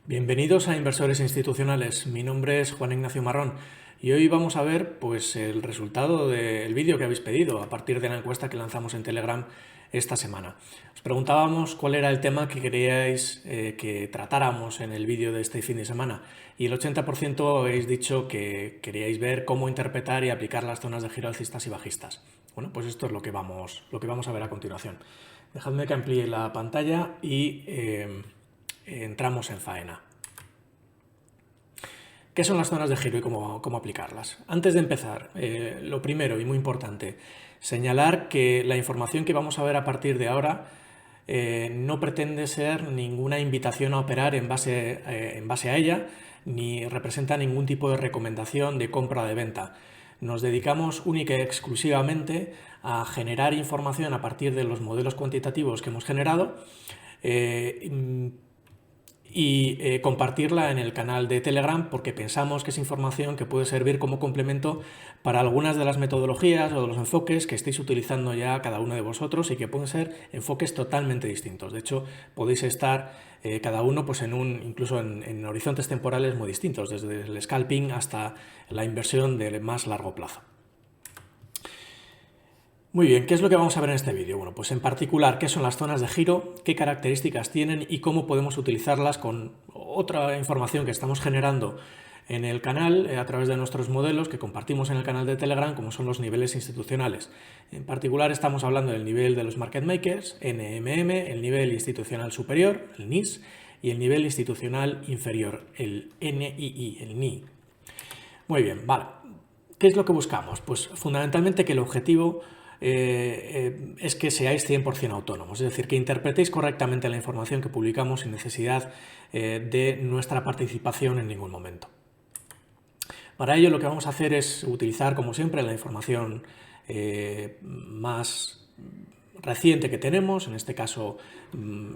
Bienvenidos a Inversores Institucionales. Mi nombre es Juan Ignacio Marrón y hoy vamos a ver el resultado del vídeo que habéis pedido a partir de la encuesta que lanzamos en Telegram esta semana. Os preguntábamos cuál era el tema que queríais que tratáramos en el vídeo de este fin de semana y el 80% habéis dicho que queríais ver cómo interpretar y aplicar las zonas de giro alcistas y bajistas. Bueno, pues esto es lo que vamos a ver a continuación. Dejadme que amplíe la pantalla y entramos en faena. ¿Qué son las zonas de giro y cómo aplicarlas? Antes de empezar, lo primero y muy importante, señalar que la información que vamos a ver a partir de ahora no pretende ser ninguna invitación a operar en base a ella, ni representa ningún tipo de recomendación de compra o de venta. Nos dedicamos única y exclusivamente a generar información a partir de los modelos cuantitativos que hemos generado y compartirla en el canal de Telegram porque pensamos que es información que puede servir como complemento para algunas de las metodologías o de los enfoques que estéis utilizando ya cada uno de vosotros y que pueden ser enfoques totalmente distintos. De hecho, podéis estar cada uno pues, incluso en horizontes temporales muy distintos, desde el scalping hasta la inversión de más largo plazo. Muy bien, ¿qué es lo que vamos a ver en este vídeo? Bueno, pues en particular, ¿qué son las zonas de giro? ¿Qué características tienen? Y cómo podemos utilizarlas con otra información que estamos generando en el canal a través de nuestros modelos que compartimos en el canal de Telegram, como son los niveles institucionales. En particular, estamos hablando del nivel de los market makers, NMM, el nivel institucional superior, el NIS, y el nivel institucional inferior, el NII, el NI. Muy bien, vale. ¿Qué es lo que buscamos? Pues fundamentalmente que el objetivo es que seáis 100% autónomos, es decir, que interpretéis correctamente la información que publicamos sin necesidad de nuestra participación en ningún momento. Para ello lo que vamos a hacer es utilizar, como siempre, la información más reciente que tenemos. En este caso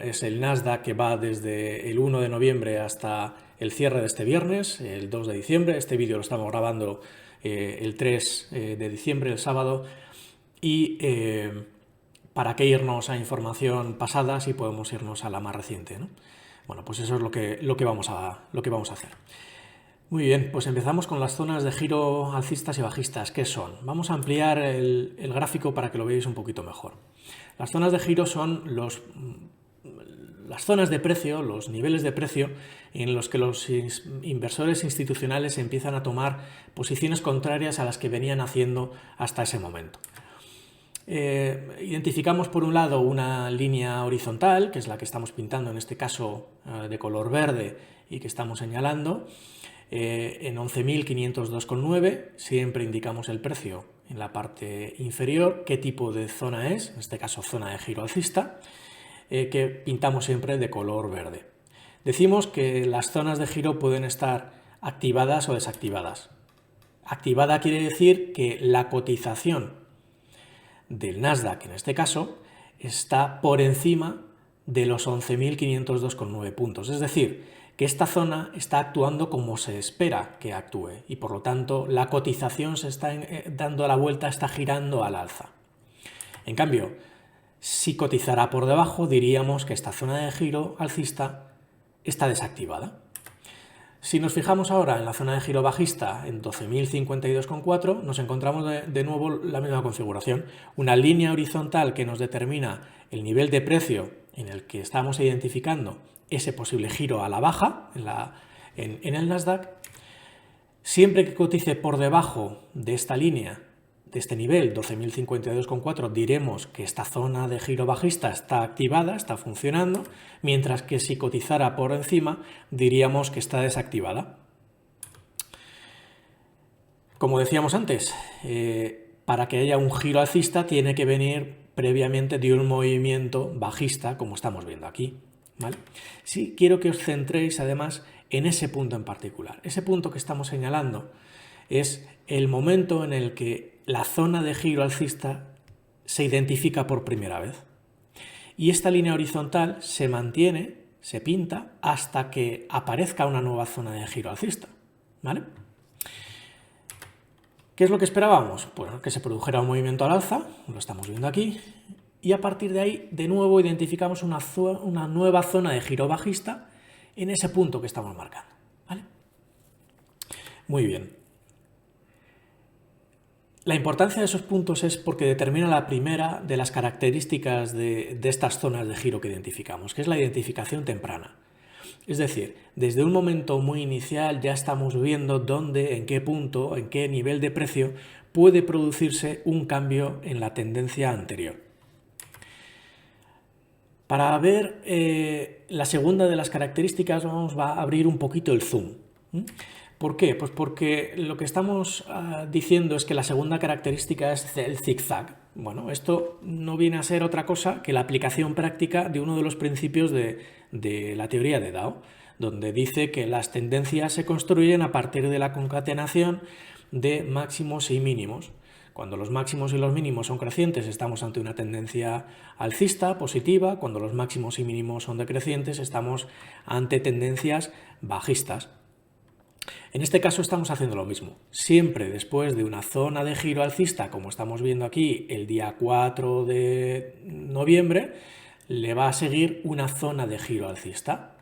es el Nasdaq, que va desde el 1 de noviembre hasta el cierre de este viernes, el 2 de diciembre. Este vídeo lo estamos grabando el 3 de diciembre, el sábado. Y para qué irnos a información pasada si podemos irnos a la más reciente, ¿no? Bueno, pues eso es lo que vamos a hacer. Muy bien, pues empezamos con las zonas de giro alcistas y bajistas. ¿Qué son? Vamos a ampliar el gráfico para que lo veáis un poquito mejor. Las zonas de giro son las zonas de precio, los niveles de precio en los que los inversores institucionales empiezan a tomar posiciones contrarias a las que venían haciendo hasta ese momento. Identificamos por un lado una línea horizontal, que es la que estamos pintando en este caso de color verde y que estamos señalando, en 11.502,9. Siempre indicamos el precio en la parte inferior, qué tipo de zona es, en este caso zona de giro alcista, que pintamos siempre de color verde. Decimos que las zonas de giro pueden estar activadas o desactivadas. Activada quiere decir que la cotización del Nasdaq, en este caso, está por encima de los 11.502,9 puntos. Es decir, que esta zona está actuando como se espera que actúe y por lo tanto la cotización se está dando la vuelta, está girando al alza. En cambio, si cotizara por debajo, diríamos que esta zona de giro alcista está desactivada. Si nos fijamos ahora en la zona de giro bajista en 12.052,4, nos encontramos de nuevo la misma configuración. Una línea horizontal que nos determina el nivel de precio en el que estamos identificando ese posible giro a la baja en el Nasdaq. Siempre que cotice por debajo de esta línea, de este nivel 12.052,4, diremos que esta zona de giro bajista está activada, está funcionando, mientras que si cotizara por encima diríamos que está desactivada. Como decíamos antes, para que haya un giro alcista tiene que venir previamente de un movimiento bajista, como estamos viendo aquí, ¿vale? Sí, quiero que os centréis además en ese punto en particular. Ese punto que estamos señalando es el momento en el que la zona de giro alcista se identifica por primera vez. Y esta línea horizontal se mantiene, se pinta, hasta que aparezca una nueva zona de giro alcista, ¿vale? ¿Qué es lo que esperábamos? Pues que se produjera un movimiento al alza, lo estamos viendo aquí, y a partir de ahí, de nuevo, identificamos una nueva zona de giro bajista en ese punto que estamos marcando, ¿vale? Muy bien. La importancia de esos puntos es porque determina la primera de las características de estas zonas de giro que identificamos, que es la identificación temprana. Es decir, desde un momento muy inicial ya estamos viendo dónde, en qué punto, en qué nivel de precio puede producirse un cambio en la tendencia anterior. Para ver la segunda de las características vamos a abrir un poquito el zoom. ¿Por qué? Pues porque lo que estamos diciendo es que la segunda característica es el zigzag. Bueno, esto no viene a ser otra cosa que la aplicación práctica de uno de los principios de la teoría de Dow, donde dice que las tendencias se construyen a partir de la concatenación de máximos y mínimos. Cuando los máximos y los mínimos son crecientes estamos ante una tendencia alcista, positiva. Cuando los máximos y mínimos son decrecientes estamos ante tendencias bajistas. En este caso estamos haciendo lo mismo. Siempre después de una zona de giro alcista, como estamos viendo aquí el día 4 de noviembre, le va a seguir una zona de giro alcista.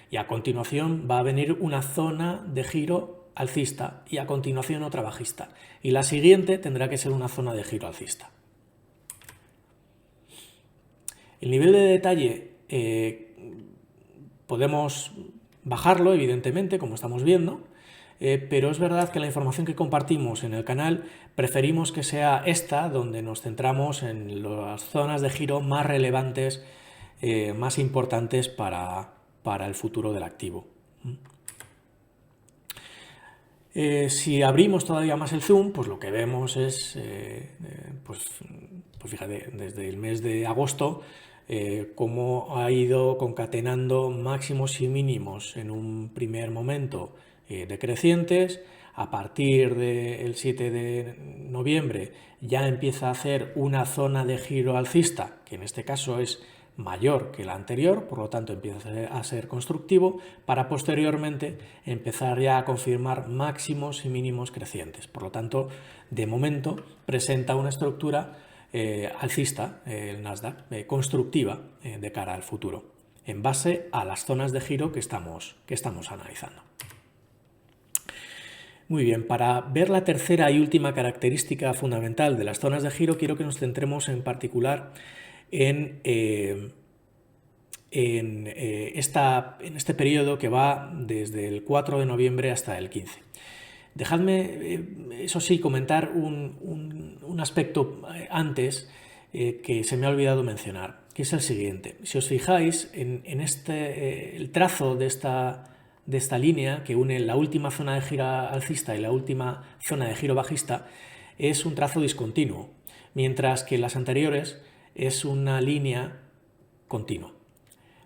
Y a continuación va a venir una zona de giro alcista y a continuación otra bajista. Y la siguiente tendrá que ser una zona de giro alcista. El nivel de detalle podemos bajarlo, evidentemente, como estamos viendo, pero es verdad que la información que compartimos en el canal preferimos que sea esta, donde nos centramos en las zonas de giro más relevantes, más importantes para el futuro del activo. Si abrimos todavía más el zoom, pues lo que vemos es, pues fíjate, desde el mes de agosto, cómo ha ido concatenando máximos y mínimos en un primer momento decrecientes. A partir del 7 de noviembre ya empieza a hacer una zona de giro alcista, que en este caso es mayor que la anterior, por lo tanto empieza a ser constructivo, para posteriormente empezar ya a confirmar máximos y mínimos crecientes. Por lo tanto, de momento presenta una estructura alcista, el Nasdaq, constructiva de cara al futuro, en base a las zonas de giro que estamos analizando. Muy bien, para ver la tercera y última característica fundamental de las zonas de giro, quiero que nos centremos en particular en este periodo que va desde el 4 de noviembre hasta el 15. Dejadme, eso sí, comentar un aspecto antes que se me ha olvidado mencionar, que es el siguiente. Si os fijáis en el trazo de esta línea que une la última zona de giro alcista y la última zona de giro bajista, es un trazo discontinuo, mientras que las anteriores es una línea continua.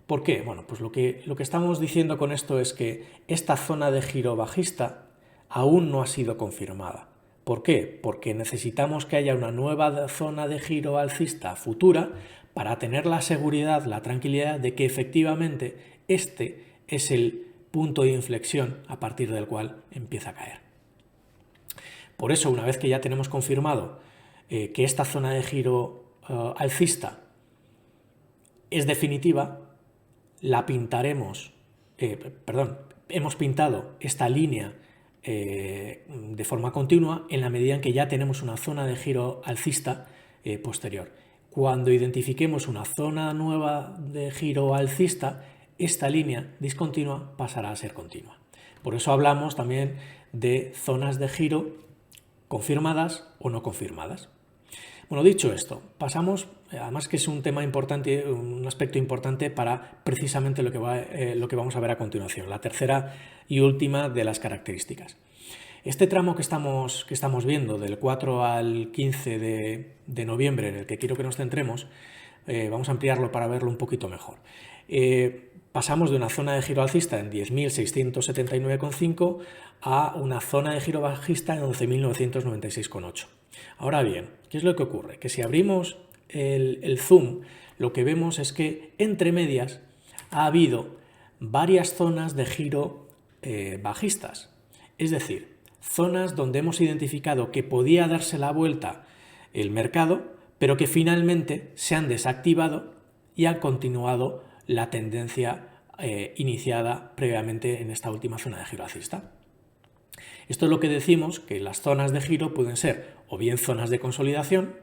¿Por qué? Bueno, pues lo que estamos diciendo con esto es que esta zona de giro bajista aún no ha sido confirmada. ¿Por qué? Porque necesitamos que haya una nueva zona de giro alcista futura para tener la seguridad, la tranquilidad de que efectivamente este es el punto de inflexión a partir del cual empieza a caer. Por eso, una vez que ya tenemos confirmado que esta zona de giro alcista es definitiva, la pintaremos, hemos pintado esta línea de forma continua en la medida en que ya tenemos una zona de giro alcista posterior. Cuando identifiquemos una zona nueva de giro alcista, esta línea discontinua pasará a ser continua. Por eso hablamos también de zonas de giro confirmadas o no confirmadas. Bueno, dicho esto, pasamos, además que es un tema importante, un aspecto importante para precisamente lo que vamos a ver a continuación, la tercera y última de las características. Este tramo que estamos viendo del 4 al 15 de noviembre, en el que quiero que nos centremos, vamos a ampliarlo para verlo un poquito mejor. Pasamos de una zona de giro alcista en 10.679,5 a una zona de giro bajista en 11.996,8. Ahora bien, ¿qué es lo que ocurre? Que si abrimos el zoom, lo que vemos es que entre medias ha habido varias zonas de giro bajistas. Es decir, zonas donde hemos identificado que podía darse la vuelta el mercado, pero que finalmente se han desactivado y han continuado la tendencia iniciada previamente en esta última zona de giro alcista. Esto es lo que decimos, que las zonas de giro pueden ser o bien zonas de consolidación,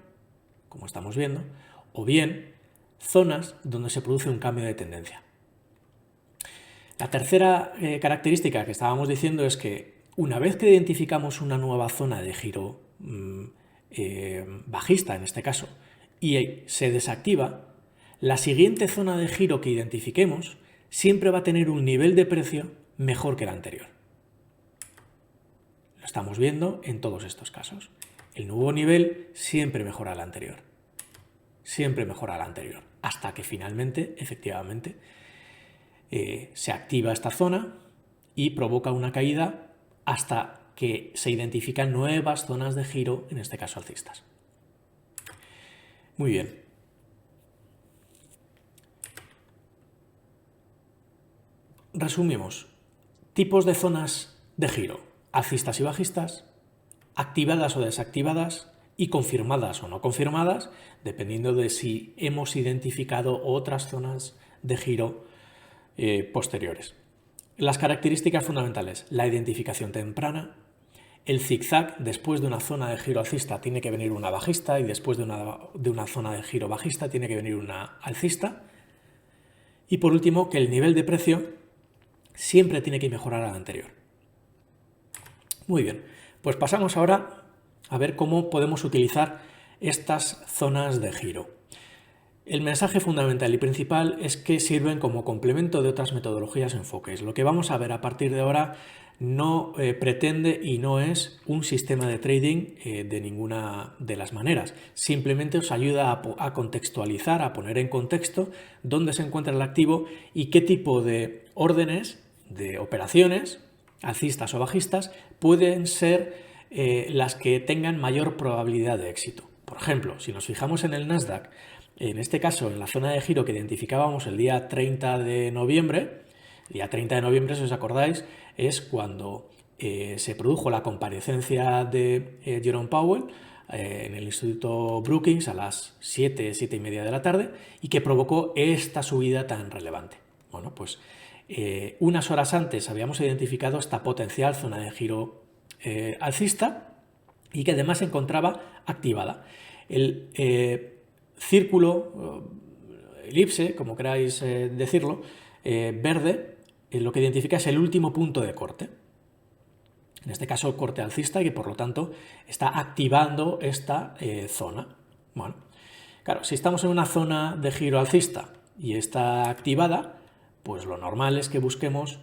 como estamos viendo, o bien zonas donde se produce un cambio de tendencia. La tercera característica que estábamos diciendo es que una vez que identificamos una nueva zona de giro bajista, en este caso, y se desactiva, la siguiente zona de giro que identifiquemos siempre va a tener un nivel de precio mejor que la anterior. Lo estamos viendo en todos estos casos. El nuevo nivel siempre mejora al anterior. Siempre mejora al anterior. Hasta que finalmente, efectivamente, se activa esta zona y provoca una caída hasta que se identifican nuevas zonas de giro, en este caso alcistas. Muy bien. Resumimos. Tipos de zonas de giro: alcistas y bajistas, activadas o desactivadas y confirmadas o no confirmadas, dependiendo de si hemos identificado otras zonas de giro posteriores. Las características fundamentales: la identificación temprana, el zigzag. Después de una zona de giro alcista tiene que venir una bajista y después de una zona de giro bajista tiene que venir una alcista. Y por último, que el nivel de precio siempre tiene que mejorar al anterior. Muy bien, pues pasamos ahora a ver cómo podemos utilizar estas zonas de giro. El mensaje fundamental y principal es que sirven como complemento de otras metodologías o enfoques. Lo que vamos a ver a partir de ahora no pretende y no es un sistema de trading de ninguna de las maneras. Simplemente os ayuda a contextualizar, a poner en contexto dónde se encuentra el activo y qué tipo de órdenes, de operaciones, alcistas o bajistas, pueden ser las que tengan mayor probabilidad de éxito. Por ejemplo, si nos fijamos en el Nasdaq, en este caso en la zona de giro que identificábamos el día 30 de noviembre, el día 30 de noviembre, si os acordáis, es cuando se produjo la comparecencia de Jerome Powell en el Instituto Brookings a las 7 y media de la tarde y que provocó esta subida tan relevante. Bueno, pues unas horas antes habíamos identificado esta potencial zona de giro alcista y que además se encontraba activada. El círculo, elipse, como queráis decirlo, verde, lo que identifica es el último punto de corte. En este caso, el corte alcista y que por lo tanto está activando esta zona. Bueno, claro, si estamos en una zona de giro alcista y está activada, pues lo normal es que busquemos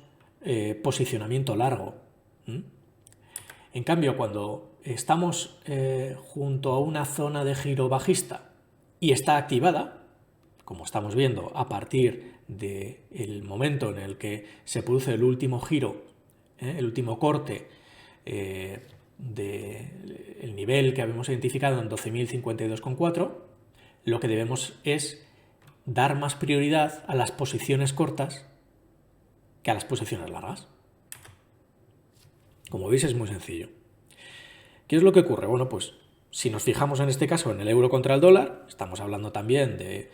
posicionamiento largo. En cambio, cuando estamos junto a una zona de giro bajista y está activada, como estamos viendo a partir del momento en el que se produce el último giro, el último corte del nivel que habíamos identificado en 12.052,4, lo que debemos es dar más prioridad a las posiciones cortas que a las posiciones largas. Como veis, es muy sencillo. ¿Qué es lo que ocurre? Bueno, pues si nos fijamos en este caso en el euro contra el dólar, estamos hablando también de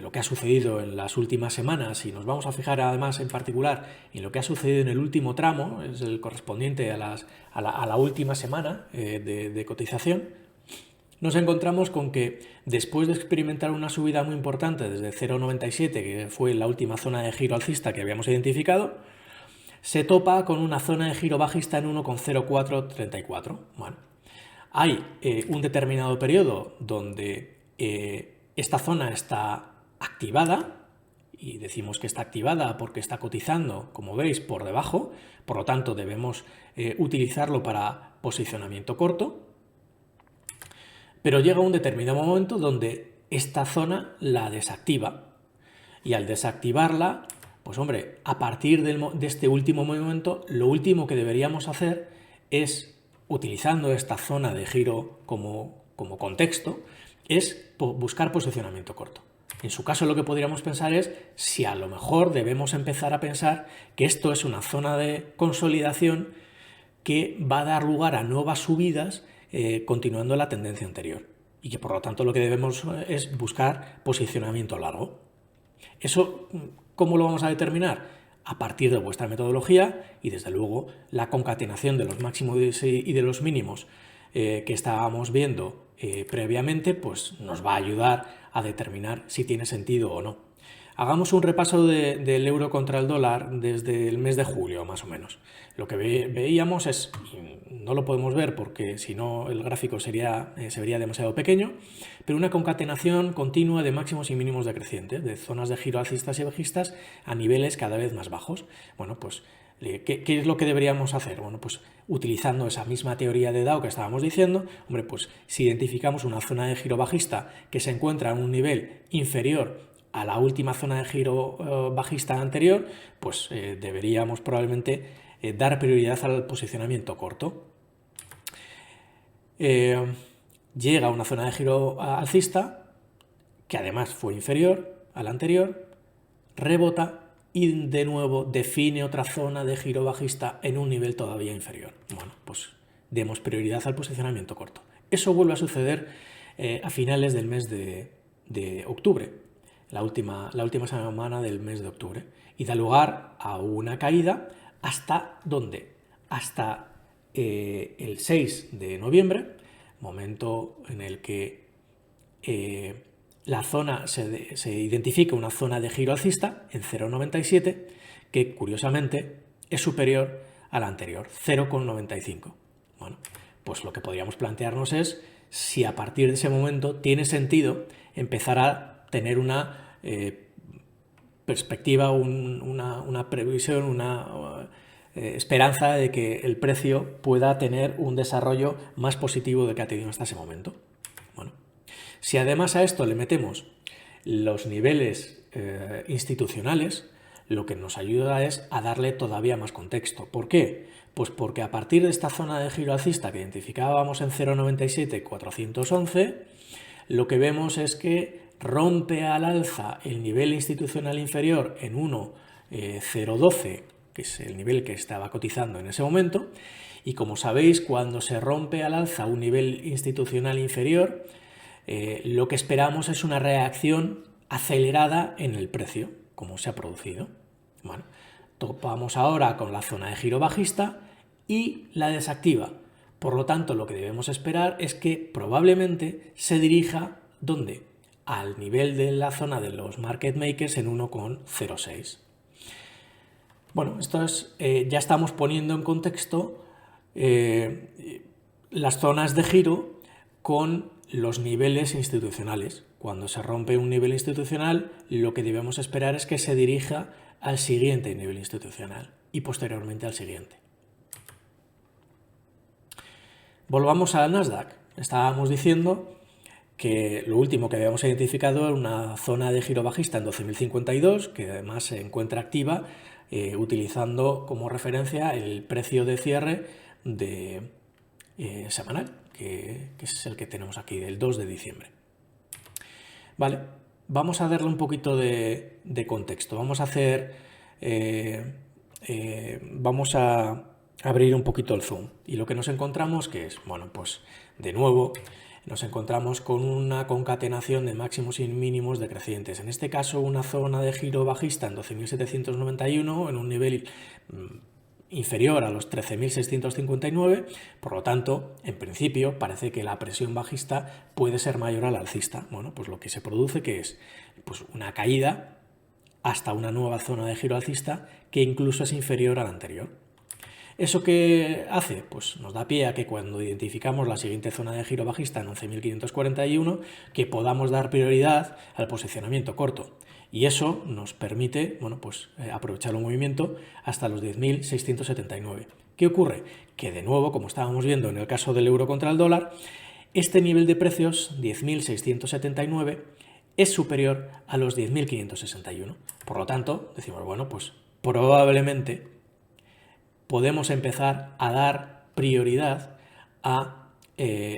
lo que ha sucedido en las últimas semanas y nos vamos a fijar además en particular en lo que ha sucedido en el último tramo, es el correspondiente a la última semana de cotización. Nos encontramos con que después de experimentar una subida muy importante desde 0,97, que fue la última zona de giro alcista que habíamos identificado, se topa con una zona de giro bajista en 1,0434. Bueno, hay un determinado periodo donde esta zona está activada, y decimos que está activada porque está cotizando, como veis, por debajo, por lo tanto debemos utilizarlo para posicionamiento corto, pero llega un determinado momento donde esta zona la desactiva y al desactivarla, pues hombre, a partir de este último momento, lo último que deberíamos hacer es, utilizando esta zona de giro como contexto, es buscar posicionamiento corto. En su caso, lo que podríamos pensar es si a lo mejor debemos empezar a pensar que esto es una zona de consolidación que va a dar lugar a nuevas subidas continuando la tendencia anterior y que por lo tanto lo que debemos es buscar posicionamiento largo. Eso, ¿cómo lo vamos a determinar? A partir de vuestra metodología y, desde luego, la concatenación de los máximos y de los mínimos que estábamos viendo previamente, pues nos va a ayudar a determinar si tiene sentido o no. Hagamos un repaso del euro contra el dólar desde el mes de julio, más o menos. Lo que veíamos es, no lo podemos ver porque si no el gráfico se vería demasiado pequeño, pero una concatenación continua de máximos y mínimos decrecientes, de zonas de giro alcistas y bajistas a niveles cada vez más bajos. Bueno, pues, ¿qué es lo que deberíamos hacer? Bueno, pues utilizando esa misma teoría de Dow que estábamos diciendo, hombre, pues si identificamos una zona de giro bajista que se encuentra en un nivel inferior a la última zona de giro bajista anterior, pues deberíamos probablemente dar prioridad al posicionamiento corto. Llega a una zona de giro alcista, que además fue inferior a la anterior, rebota y de nuevo define otra zona de giro bajista en un nivel todavía inferior. Bueno, pues demos prioridad al posicionamiento corto. Eso vuelve a suceder a finales del mes de octubre. La última semana del mes de octubre, y da lugar a una caída hasta ¿dónde? Hasta el 6 de noviembre, momento en el que la zona se identifica una zona de giro alcista en 0,97 que curiosamente es superior a la anterior, 0,95. Bueno, pues lo que podríamos plantearnos es si a partir de ese momento tiene sentido empezar a tener una perspectiva, una previsión, una esperanza de que el precio pueda tener un desarrollo más positivo del que ha tenido hasta ese momento. Bueno, si además a esto le metemos los niveles institucionales, lo que nos ayuda es a darle todavía más contexto. ¿Por qué? Pues porque a partir de esta zona de giro alcista que identificábamos en 0,97,411, lo que vemos es que rompe al alza el nivel institucional inferior en 1,012, que es el nivel que estaba cotizando en ese momento, y como sabéis, cuando se rompe al alza un nivel institucional inferior, lo que esperamos es una reacción acelerada en el precio, como se ha producido. Bueno, topamos ahora con la zona de giro bajista y la desactiva. Por lo tanto, lo que debemos esperar es que probablemente se dirija, ¿dónde? Al nivel de la zona de los market makers en 1,06. Bueno, esto es, ya estamos poniendo en contexto las zonas de giro con los niveles institucionales. Cuando se rompe un nivel institucional, lo que debemos esperar es que se dirija al siguiente nivel institucional y posteriormente al siguiente. Volvamos al Nasdaq. Estábamos diciendo que lo último que habíamos identificado era una zona de giro bajista en 12.052, que además se encuentra activa utilizando como referencia el precio de cierre de semanal, que es el que tenemos aquí, del 2 de diciembre. Vale, vamos a darle un poquito de contexto. Vamos a hacer, vamos a abrir un poquito el zoom. Y lo que nos encontramos que es, bueno, pues de nuevo nos encontramos con una concatenación de máximos y mínimos decrecientes. En este caso, una zona de giro bajista en 12.791 en un nivel inferior a los 13.659, por lo tanto, en principio, parece que la presión bajista puede ser mayor a la alcista. Bueno, pues lo que se produce que es pues, una caída hasta una nueva zona de giro alcista que incluso es inferior a la anterior. ¿Eso qué hace? Pues nos da pie a que cuando identificamos la siguiente zona de giro bajista en 11.541, que podamos dar prioridad al posicionamiento corto. Y eso nos permite, bueno, pues, aprovechar un movimiento hasta los 10.679. ¿Qué ocurre? Que de nuevo, como estábamos viendo en el caso del euro contra el dólar, este nivel de precios, 10.679, es superior a los 10.561. Por lo tanto, decimos, bueno, pues probablemente podemos empezar a dar prioridad a,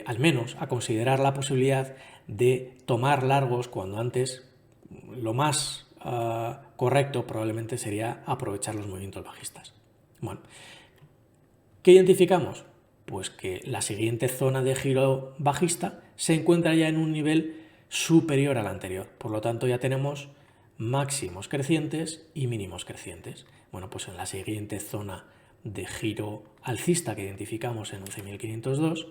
al menos, a considerar la posibilidad de tomar largos cuando antes lo más correcto probablemente sería aprovechar los movimientos bajistas. Bueno, ¿qué identificamos? Pues que la siguiente zona de giro bajista se encuentra ya en un nivel superior al anterior. Por lo tanto, ya tenemos máximos crecientes y mínimos crecientes. Bueno, pues en la siguiente zona de giro alcista que identificamos en 11.502,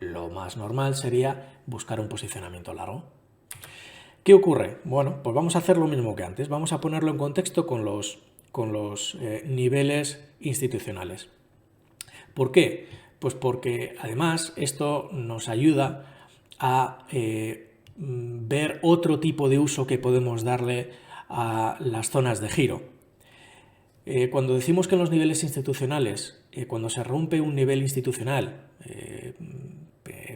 lo más normal sería buscar un posicionamiento largo. ¿Qué ocurre? Bueno, pues vamos a hacer lo mismo que antes. Vamos a ponerlo en contexto con los niveles institucionales. ¿Por qué? Pues porque además esto nos ayuda a ver otro tipo de uso que podemos darle a las zonas de giro. Cuando decimos que en los niveles institucionales, cuando se rompe un nivel institucional,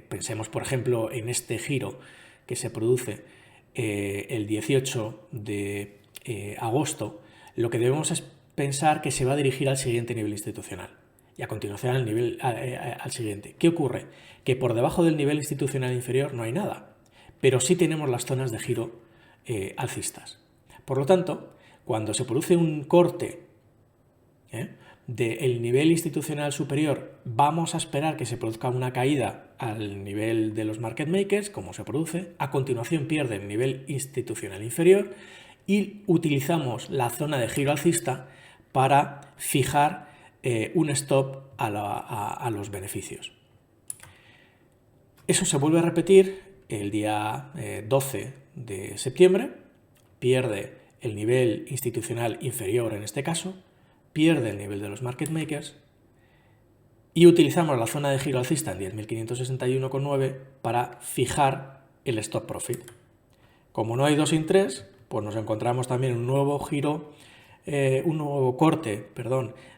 pensemos por ejemplo en este giro que se produce el 18 de agosto, lo que debemos es pensar que se va a dirigir al siguiente nivel institucional y a continuación al siguiente. ¿Qué ocurre? Que por debajo del nivel institucional inferior no hay nada, pero sí tenemos las zonas de giro alcistas. Por lo tanto, cuando se produce un corte del nivel institucional superior, vamos a esperar que se produzca una caída al nivel de los market makers, como se produce. A continuación pierde el nivel institucional inferior y utilizamos la zona de giro alcista para fijar un stop a los beneficios. Eso se vuelve a repetir el día 12 de septiembre, pierde el nivel institucional inferior en este caso, pierde el nivel de los market makers y utilizamos la zona de giro alcista en 10.561,9 para fijar el stop profit. Como no hay 2 sin 3, pues nos encontramos también un nuevo corte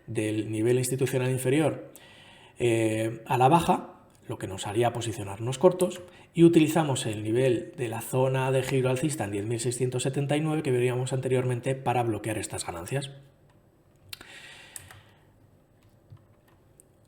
del nivel institucional inferior a la baja, lo que nos haría posicionarnos cortos, y utilizamos el nivel de la zona de giro alcista en 10.679 que veríamos anteriormente para bloquear estas ganancias.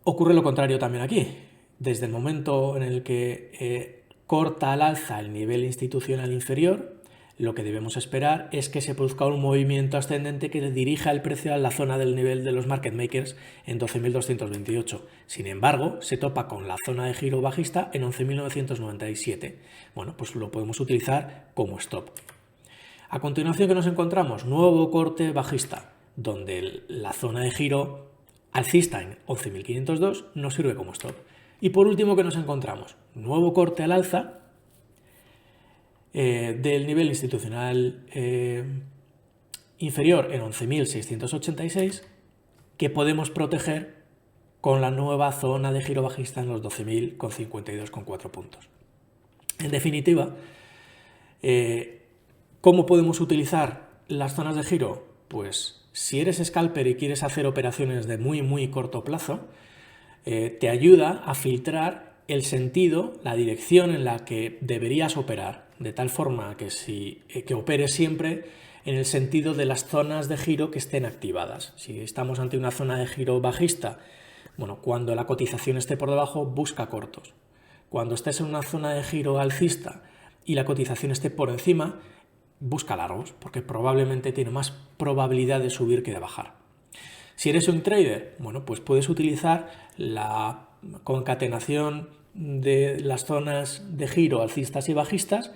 Ocurre lo contrario también aquí. Desde el momento en el que corta al alza el nivel institucional inferior, lo que debemos esperar es que se produzca un movimiento ascendente que dirija el precio a la zona del nivel de los market makers en 12.228. Sin embargo, se topa con la zona de giro bajista en 11.997. Bueno, pues lo podemos utilizar como stop. A continuación, ¿qué nos encontramos? Nuevo corte bajista, donde la zona de giro alcista en 11.502 nos sirve como stop. Y por último, ¿qué nos encontramos? Nuevo corte al alza del nivel institucional inferior en 11.686 que podemos proteger con la nueva zona de giro bajista en los 12.052,4 puntos. En definitiva, ¿cómo podemos utilizar las zonas de giro? Pues si eres scalper y quieres hacer operaciones de muy corto plazo, te ayuda a filtrar el sentido, la dirección en la que deberías operar, de tal forma que operes siempre en el sentido de las zonas de giro que estén activadas. Si estamos ante una zona de giro bajista, bueno, cuando la cotización esté por debajo, busca cortos. Cuando estés en una zona de giro alcista y la cotización esté por encima, busca largos, porque probablemente tiene más probabilidad de subir que de bajar. Si eres un trader, bueno, pues puedes utilizar la concatenación de las zonas de giro alcistas y bajistas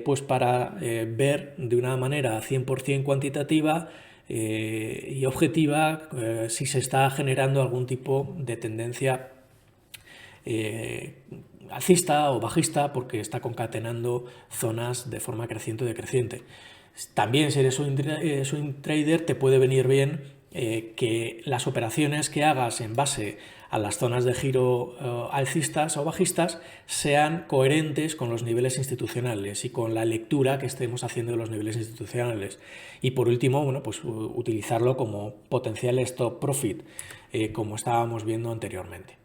pues para ver de una manera 100% cuantitativa y objetiva si se está generando algún tipo de tendencia alcista o bajista, porque está concatenando zonas de forma creciente o decreciente. También, si eres un trader, te puede venir bien que las operaciones que hagas en base a las zonas de giro alcistas o bajistas sean coherentes con los niveles institucionales y con la lectura que estemos haciendo de los niveles institucionales. Y por último, bueno, pues utilizarlo como potencial stop profit, como estábamos viendo anteriormente.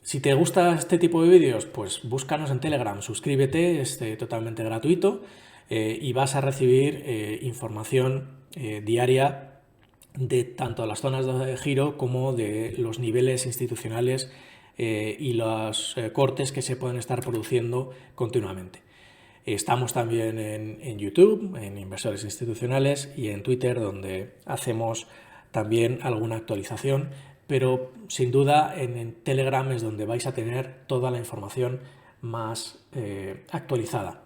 Si te gusta este tipo de vídeos, pues búscanos en Telegram, suscríbete, es totalmente gratuito y vas a recibir información diaria de tanto las zonas de giro como de los niveles institucionales y los cortes que se pueden estar produciendo continuamente. Estamos también en YouTube, en Inversores Institucionales, y en Twitter, donde hacemos también alguna actualización, pero sin duda en Telegram es donde vais a tener toda la información más actualizada.